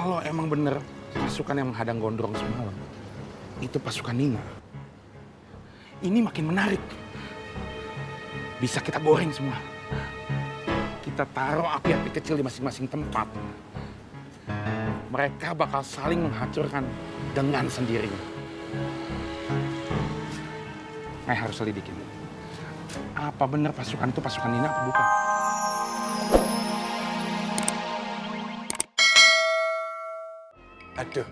Kalau emang bener pasukan yang menghadang Gondrong semalam itu pasukan Nina, ini makin menarik. Bisa kita goreng semua. Kita taruh api-api kecil di masing-masing tempat. Mereka bakal saling menghancurkan dengan sendirinya. Saya harus selidikin. Apa benar pasukan itu pasukan Nina atau bukan? Aduh,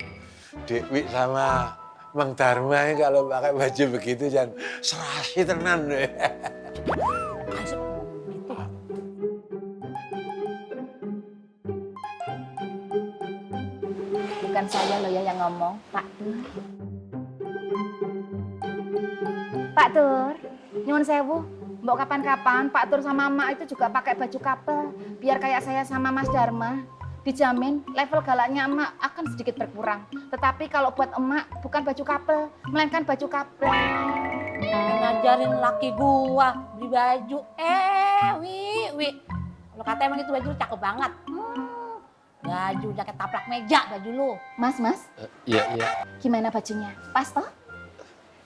Dewi sama Mang Dharma ini kalau pakai baju begitu jangan serasi tenan deh. Bukan saya loh ya yang ngomong, Pak Tur. Pak Tur, nyuwun sewu. Mbok kapan-kapan Pak Tur sama Mak itu juga pakai baju couple. Biar kayak saya sama Mas Dharma. Dijamin level galaknya emak akan sedikit berkurang. Tetapi kalau buat emak bukan baju couple, melainkan baju couple. Ngajarin laki gua beli baju. Wi. Kalau kata emang itu baju lu cakep banget. Baju jaket taplak meja baju lu. Mas. Iya. Gimana bajunya? Pas toh?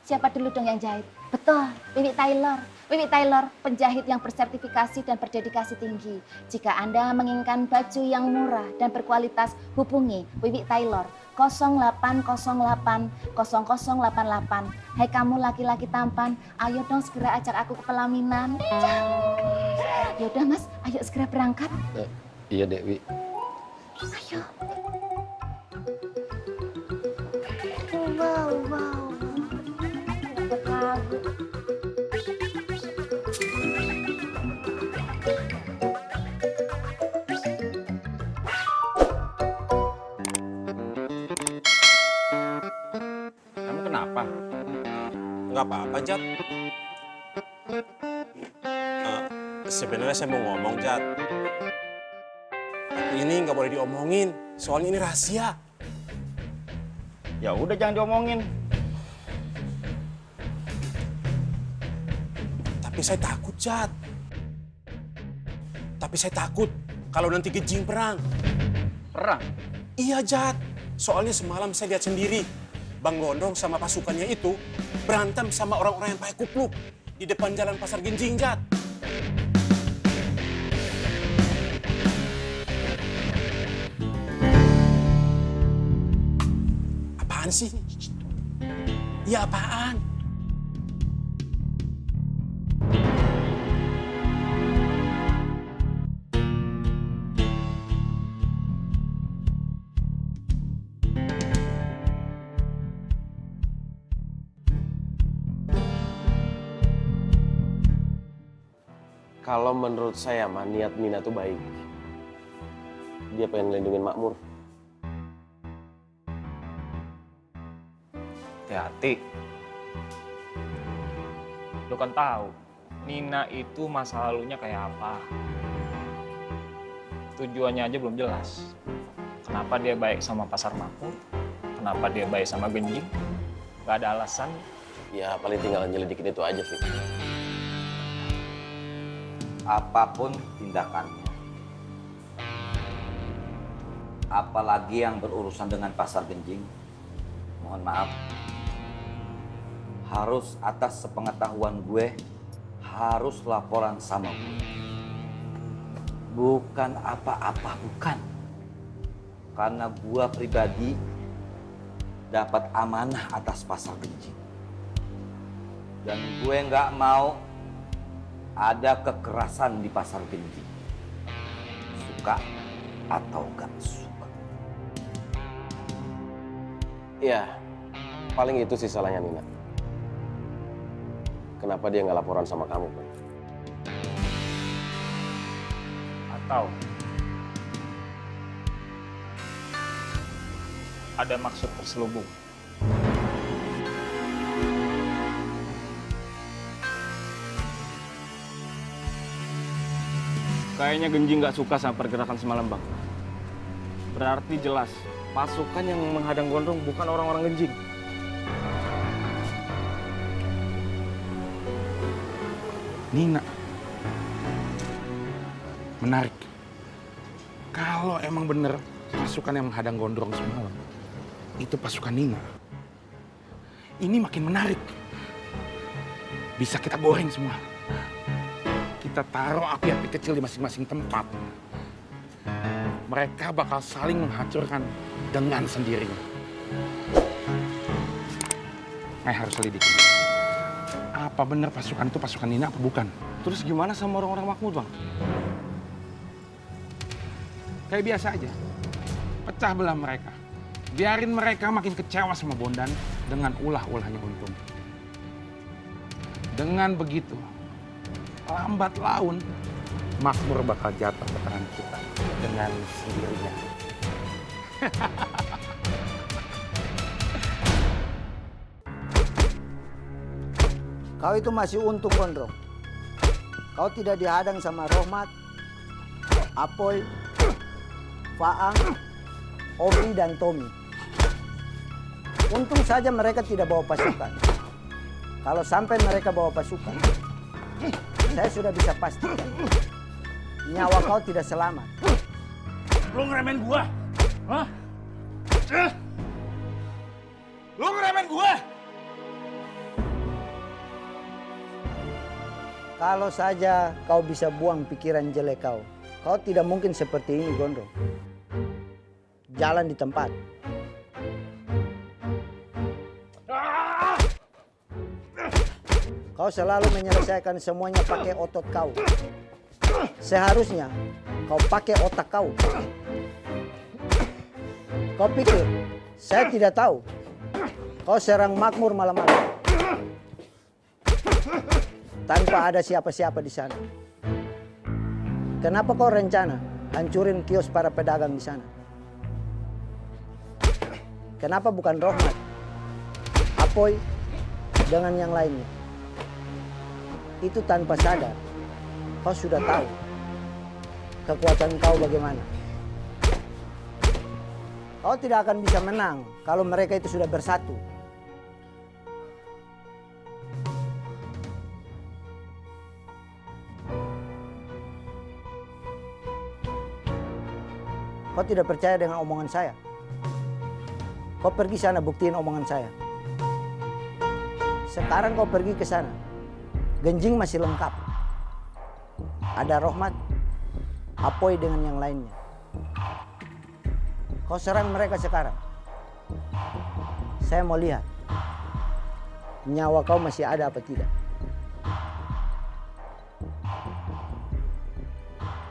Siapa dulu dong yang jahit? Betul, Wiwi Taylor. Wiwi Taylor, penjahit yang bersertifikasi dan berdedikasi tinggi. Jika Anda menginginkan baju yang murah dan berkualitas, hubungi Wiwi Taylor 0808 0088. Hai kamu laki-laki tampan, ayo dong segera ajak aku ke pelaminan. Yaudah Mas, ayo segera berangkat. Iya Dewi. Ayo. Wow. Lagu. Kamu kenapa? Nggak apa-apa, Jat. Sebenarnya saya mau ngomong, Jat. Tapi ini nggak boleh diomongin, soalnya ini rahasia. Ya udah jangan diomongin. Tapi saya takut, Jat. Tapi saya takut kalau nanti Genjing perang. Perang. Iya, Jat. Soalnya semalam saya lihat sendiri. Bang Gondrong sama pasukannya itu berantem sama orang-orang yang pakai kupluk di depan jalan pasar Genjing, Jat. Apaan sih? Iya, apaan? Kalau menurut saya mah niat Nina tuh baik. Dia pengen ngelindungin Makmur. Hati-hati. Lu kan tahu, Nina itu masa lalunya kayak apa. Tujuannya aja belum jelas. Kenapa dia baik sama Pasar Makmur? Kenapa dia baik sama Genjing? Gak ada alasan. Ya paling tinggal nyelidikin itu aja sih. Apapun tindakannya, apalagi yang berurusan dengan Pasar Genjing, mohon maaf, harus atas sepengetahuan gue, harus laporan sama gue. Bukan apa-apa, bukan. Karena gue pribadi dapat amanah atas Pasar Genjing. Dan gue nggak mau ada kekerasan di Pasar Genjing. Suka atau gak suka. Ya paling itu sih salahnya Nina. Kenapa dia nggak laporan sama kamu, Bang? Atau ada maksud terselubung. Kayaknya Genjing nggak suka sama pergerakan semalam, Bang. Berarti jelas pasukan yang menghadang Gondrong bukan orang-orang Genjing. Nina. Menarik. Kalau emang bener Pasukan yang menghadang Gondrong semalam, itu pasukan Nina. Ini makin menarik. Bisa kita goreng semua. Kita taruh api-api kecil di masing-masing tempat. Mereka bakal saling menghancurkan dengan sendirinya. Saya harus selidiki. Apa benar pasukan itu pasukan Nina apa bukan? Terus gimana sama orang-orang makmur, Bang? Kayak biasa aja. Pecah belah mereka. Biarin mereka makin kecewa sama Bondan dengan ulah-ulahnya Untung. Dengan begitu, lambat laun, makmur bakal jatuh ke tangan kita dengan sendirinya. Kau itu masih untung, Gondrong. Kau tidak dihadang sama Rohmat, Apoy, Faang, Obi, dan Tommy. Untung saja mereka tidak bawa pasukan. Kalau sampai mereka bawa pasukan, saya sudah bisa pastikan nyawa kau tidak selamat. Lu ngeremen gua? Hah? Lu ngeremen gua? Kalau saja kau bisa buang pikiran jelek kau, kau tidak mungkin seperti ini, Gondrong. Jalan di tempat. Kau selalu menyelesaikan semuanya pakai otot kau. Seharusnya kau pakai otak kau. Kau pikir saya tidak tahu kau serang makmur malam-malam tanpa ada siapa-siapa di sana. Kenapa kau rencana hancurin kios para pedagang di sana? Kenapa bukan Rohmat, Apoy, dengan yang lainnya? Itu tanpa sadar, kau sudah tahu kekuatan kau bagaimana. Kau tidak akan bisa menang kalau mereka itu sudah bersatu. Kau tidak percaya dengan omongan saya? Kau pergi sana buktiin omongan saya. Sekarang kau pergi ke sana. Genjing masih lengkap. Ada Rohmat, Apoy dengan yang lainnya. Kau serang mereka sekarang. Saya mau lihat nyawa kau masih ada apa tidak.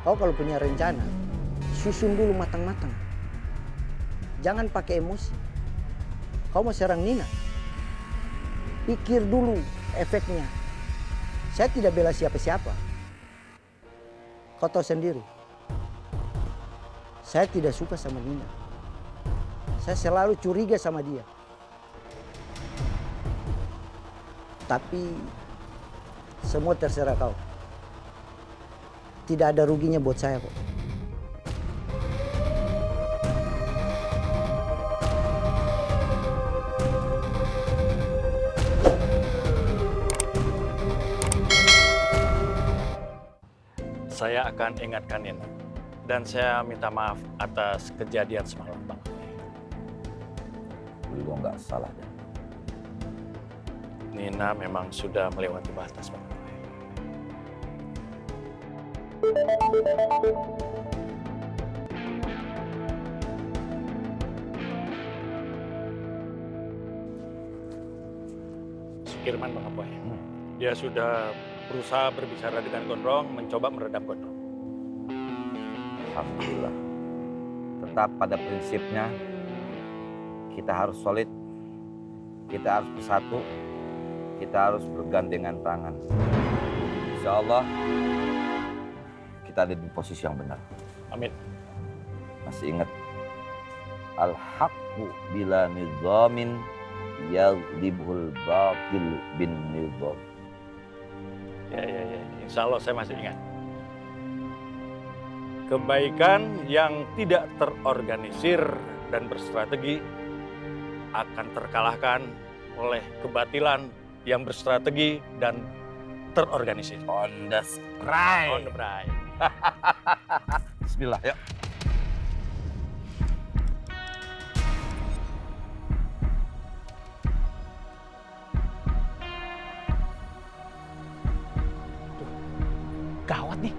Kau kalau punya rencana, susun dulu matang-matang. Jangan pakai emosi. Kau mau serang Nina, pikir dulu efeknya. Saya tidak bela siapa-siapa. Kau tahu sendiri, saya tidak suka sama Nina. Saya selalu curiga sama dia. Tapi semua terserah kau. Tidak ada ruginya buat saya kok. Saya akan ingatkan Nina. Dan saya minta maaf atas kejadian semalam, Bang. Lu nggak salah, Dan. Nina memang sudah melewati batas, Bang. Kirman, Bang Apoy. Dia sudah berusaha berbicara dengan Gondrong, mencoba meredam Gondrong. Alhamdulillah. Tetap pada prinsipnya, kita harus solid, kita harus bersatu, kita harus bergandengan tangan. Insya Allah, kita ada di posisi yang benar. Amin. Masih ingat, al-haqqu bila nizamin yadhibul batil bin nizam. Ya. Insya Allah saya masih ingat. Kebaikan yang tidak terorganisir dan berstrategi akan terkalahkan oleh kebatilan yang berstrategi dan terorganisir. On the strike. On the bright. Bismillah, yuk. Gawat nih.